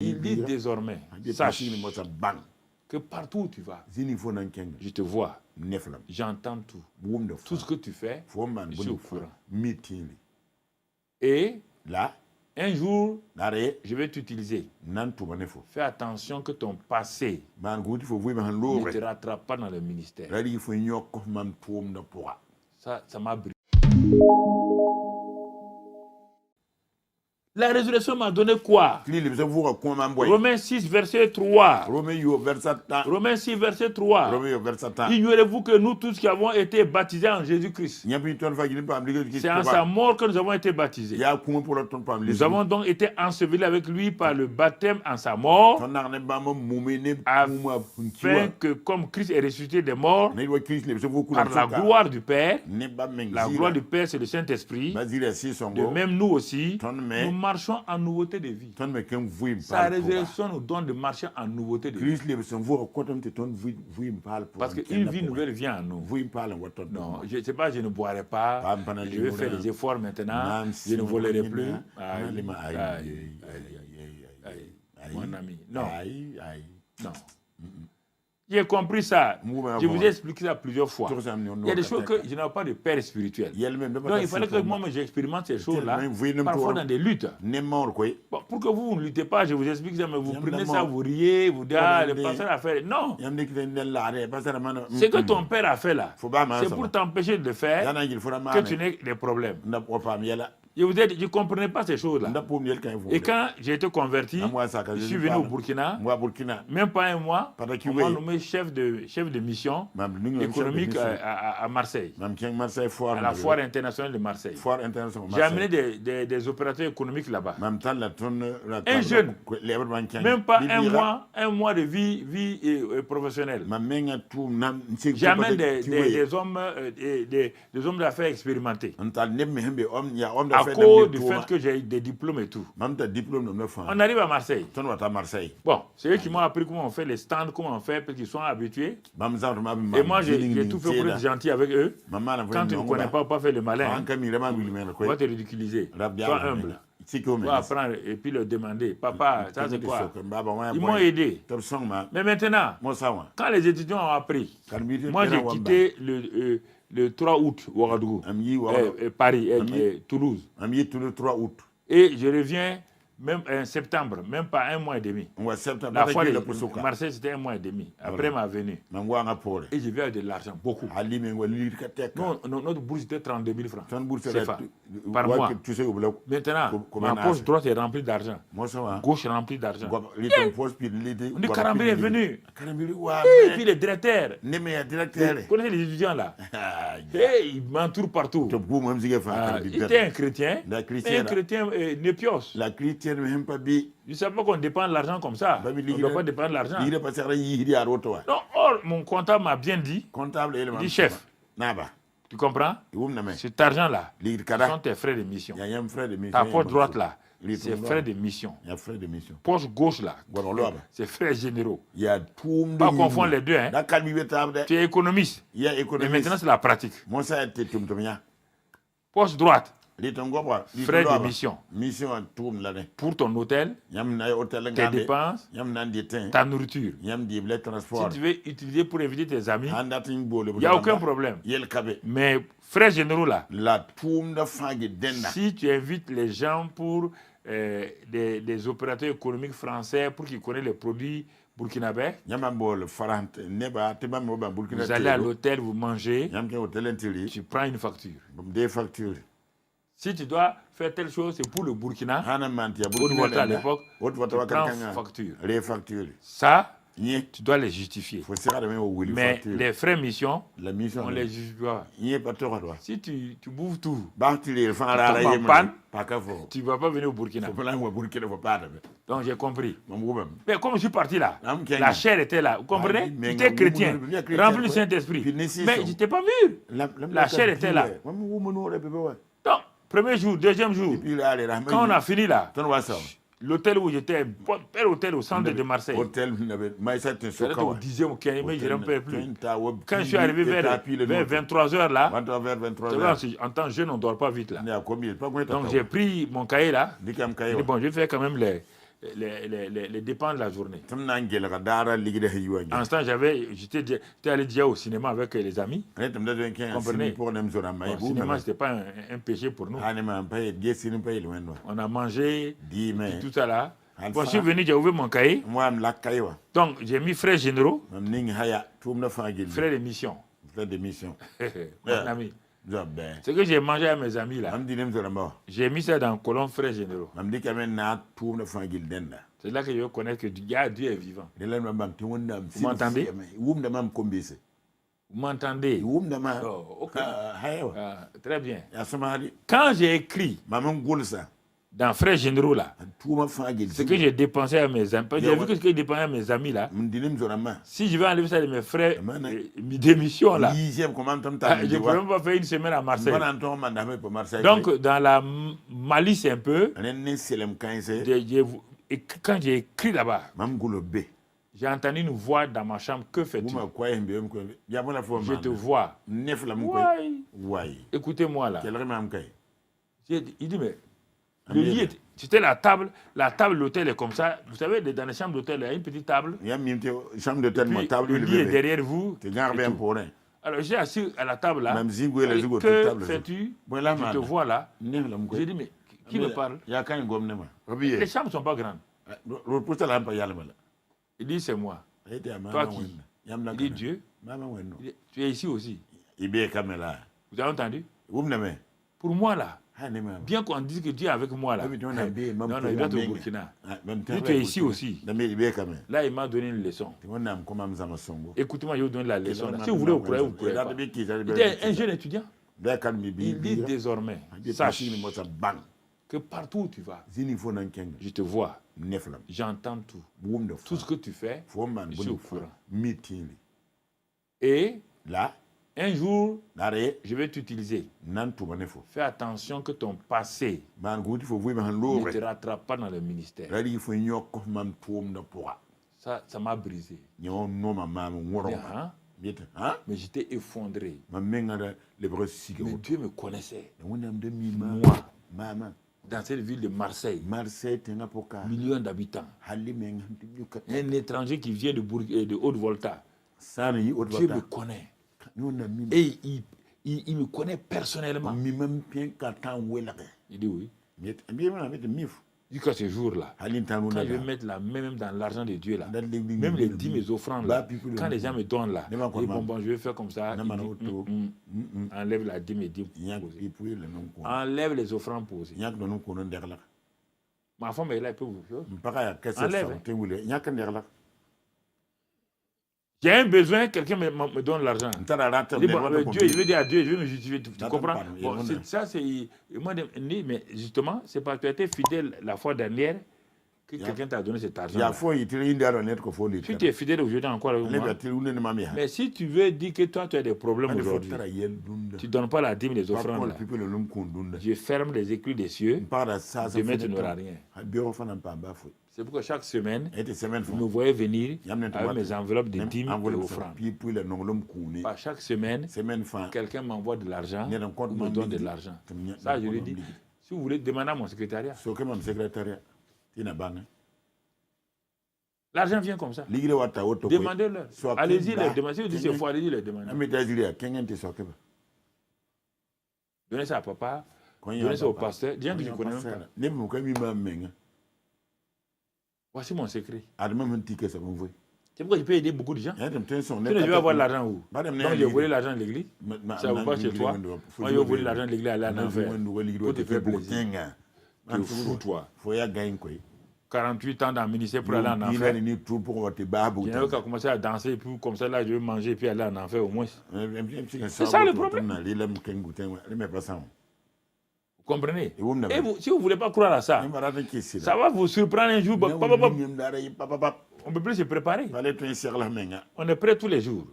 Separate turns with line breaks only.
Il dit désormais, sache que partout où tu vas, je te vois, j'entends tout. Tout ce que tu fais, je suis au courant. Et là, un jour, je vais t'utiliser. Fais attention que ton passé ne te rattrape pas dans le ministère. Ça m'a brisé. La résurrection m'a donné quoi? Romains 6, verset 3. Romains 6, verset 3. Ignorez-vous que nous tous qui avons été baptisés en Jésus-Christ, c'est en sa mort que nous avons été baptisés. Nous avons donc été ensevelis avec lui par le baptême en sa mort, afin que comme Christ est ressuscité des morts, par la gloire du Père, la gloire du Père c'est le Saint-Esprit, de même nous aussi, nous marchons en nouveauté de vie. Sa résurrection nous donne de marcher en nouveauté de vie. Parce qu'une vie nouvelle vient à nous. Non, je ne sais pas, je ne boirai pas, je vais faire des efforts maintenant, je ne volerai plus. Mon ami, non. Non. J'ai compris ça. Je vous ai expliqué ça plusieurs fois. Il y a des choses que je n'ai pas de père spirituel. Donc il fallait que moi j'expérimente ces choses-là, parfois dans des luttes. Bon, pour que vous ne luttez pas, je vous explique ça, mais vous prenez ça, vous riez, vous dites, ah, le pasteur a fait. Non. Ce que ton père a fait là, c'est pour t'empêcher de le faire que tu n'aies des problèmes. Je vous ai dit, je ne comprenais pas ces choses-là. Et quand j'ai été converti, je suis venu au Burkina, même pas un mois, on m'a nommé chef de mission économique à Marseille, à la foire internationale de Marseille. J'ai amené des opérateurs économiques là-bas. Un jeune, même pas un mois de vie professionnelle. J'amène des hommes d'affaires expérimentés. À cause du fait que j'ai des diplômes et tout. On arrive à Marseille. Bon, c'est eux qui m'ont appris comment on fait les stands, comment on fait, parce qu'ils sont habitués. Et moi, j'ai tout fait pour être gentil avec eux. Quand tu ne connais pas faire le malin, on va te ridiculiser. Sois humble. Tu vas apprendre et puis leur demander, papa, ça c'est quoi? Ils m'ont aidé. Mais maintenant, quand les étudiants ont appris, moi j'ai quitté le 3 août, Ouagadougou, Paris, Toulouse. Et je reviens même en septembre, même pas un mois et demi. La fois de Marseille, c'était un mois et demi. Après ma venue. Et je viens avec de l'argent, beaucoup. Notre bourse était 32 000 francs. CFA, par mois. Maintenant, ma poche droite est remplie d'argent. Gauche est remplie d'argent. On dit Karambili est venu. Et puis les directeurs. Vous connaissez les étudiants là? Ils m'entourent partout. Il était un chrétien, mais un chrétien népios. Je ne sais pas qu'on dépend de l'argent comme ça. On ne doit pas dépendre de l'argent. Non, or, mon comptable m'a bien dit, il dit chef, tu comprends? Cet argent-là, ce sont tes frais de mission. Ta poche droite là, c'est frais de mission. Poche gauche là, c'est frais généraux. Pas confondre les deux. Hein. Tu es économiste. Et maintenant c'est la pratique. Poche droite. Frais de mission. Pour ton hôtel, tes dépenses, ta nourriture. Si tu veux utiliser pour inviter tes amis, il n'y a aucun problème. Mais frais généraux là, si tu invites les gens pour des opérateurs économiques français pour qu'ils connaissent les produits burkinabés, vous allez à l'hôtel, vous mangez, tu prends une facture. Si tu dois faire telle chose, c'est pour le Burkina, à l'époque, tu prends facture. Ça, tu dois les justifier. Mais les frais mission, on les justifie pas. Si tu bouffes tout, tu tombes en panne, tu ne vas pas venir au Burkina. Donc j'ai compris. Mais comme je suis parti là, la chair était là. Vous comprenez? J'étais chrétien, rempli du Saint-Esprit. Mais je n'étais pas mûr. La chair était là. Donc, premier jour, deuxième jour, quand on a fini là, l'hôtel où j'étais, bel hôtel au centre de Marseille. C'était au 10e ou 15e, mais je n'en peux plus. Quand je suis arrivé vers 23h là, en tant que jeune, on ne dort pas vite là. Donc j'ai pris mon cahier là, j'ai dit bon, je vais faire quand même les dépenses de la journée. En ce temps, j'étais allé déjà au cinéma avec les amis. Comprenez? Le cinéma, ce n'était pas un péché pour nous. On a mangé, tout ça là. Quand je suis venu, j'ai ouvert mon cahier. Donc, j'ai mis frères généraux, frères de mission. Mon ami. Ce que j'ai mangé à mes amis là, j'ai mis ça dans le colonne frères généraux. C'est là que je connais que Dieu est vivant. Vous m'entendez? Vous m'entendez? Oh, ok. Très bien. Quand j'ai écrit dans frères généraux là, ce que j'ai dépensé à mes amis, j'ai vu que ce que j'ai dépensé à mes amis là, si je vais enlever ça de mes frères d'émission là, je ne pourrais même pas faire une semaine à Marseille. Donc dans la malice un peu, et quand j'ai écrit là-bas, j'ai entendu une voix dans ma chambre. Que fais-tu? Je te vois. Écoutez-moi là. Il dit, mais le lit, c'était la table de l'hôtel est comme ça. Vous savez, dans les chambres d'hôtel, il y a une petite table. Le lit est derrière vous. Alors j'ai assis à la table là. Que fais-tu? Je te vois là. J'ai dit, mais qui me parle? Les chambres ne sont pas grandes. Il dit, c'est moi. Toi qui? Il dit, Dieu. Tu es ici aussi. Vous avez entendu? Pour moi là, bien qu'on dise que Dieu est avec moi là, non, il doit être au Burkina. Tu es ici aussi. Là, il m'a donné une leçon. Écoutez-moi, je vais vous donner la leçon. Si vous voulez, vous croyez, vous croyez pas. Il est un jeune étudiant. Il dit désormais, sache que partout où tu vas, je te vois, j'entends tout. Tout ce que tu fais, je suis au courant. Et là, un jour, je vais t'utiliser. Fais attention que ton passé ne te rattrape pas dans le ministère. Ça m'a brisé. Mais j'étais effondré. Mais Dieu me connaissait. Moi, dans cette ville de Marseille, millions d'habitants, un étranger qui vient de Haute-Volta, Dieu me connaît. Et il me connaît personnellement. Il dit oui. Il dit qu'à ce jour-là, quand je vais mettre la main même dans l'argent de Dieu, là, même les 10 mes offrandes, là, quand les gens me donnent là, bon, je vais faire comme ça, enlève la dîme et dîme. Enlève les offrandes posées. Ma femme est là, elle peut vous faire. Enlève. J'ai un besoin, quelqu'un me donne l'argent. Dieu, je vais dire à Dieu, je vais me justifier. Tu comprends? Bon, ça, c'est. Moi, mais justement, c'est parce que tu as été fidèle la fois dernière que quelqu'un t'a donné cet argent. Si tu es fidèle aujourd'hui encore avec moi, mais si tu veux dire que toi, tu as des problèmes aujourd'hui, tu ne donnes pas la dîme des offrandes. Je ferme les écrits des cieux. Demain, tu n'auras rien. C'est pourquoi chaque semaine, vous me voyez venir avec mes enveloppes de dîmes et offrandes. Chaque semaine, quelqu'un m'envoie de l'argent, me donne de l'argent. Ça, je lui dis, si vous voulez, demandez à mon secrétariat. L'argent vient comme ça. Demandez-leur. Allez-y, les demander. Si vous dites c'est faux, allez-y, les demander. Donnez ça à papa, donnez ça au pasteur. Dis que je ne connais même pas. Voici mon secret. C'est pourquoi je peux aider beaucoup de gens. Je vais avoir l'argent où? Donc j'ai volé l'argent de l'église. Ça ne va pas chez toi. Moi, j'ai volé l'argent de l'église, aller en enfer. Pour te faire plaisir. Tu fous, toi. 48 ans dans le ministère pour aller en enfer. Je n'avais qu'à commencer à danser, puis comme ça, là, je vais manger, puis aller en enfer au moins. C'est ça le problème. Vous comprenez? Et vous, si vous ne voulez pas croire à ça, ça va vous surprendre un jour. On ne peut plus se préparer. On est prêt tous les jours.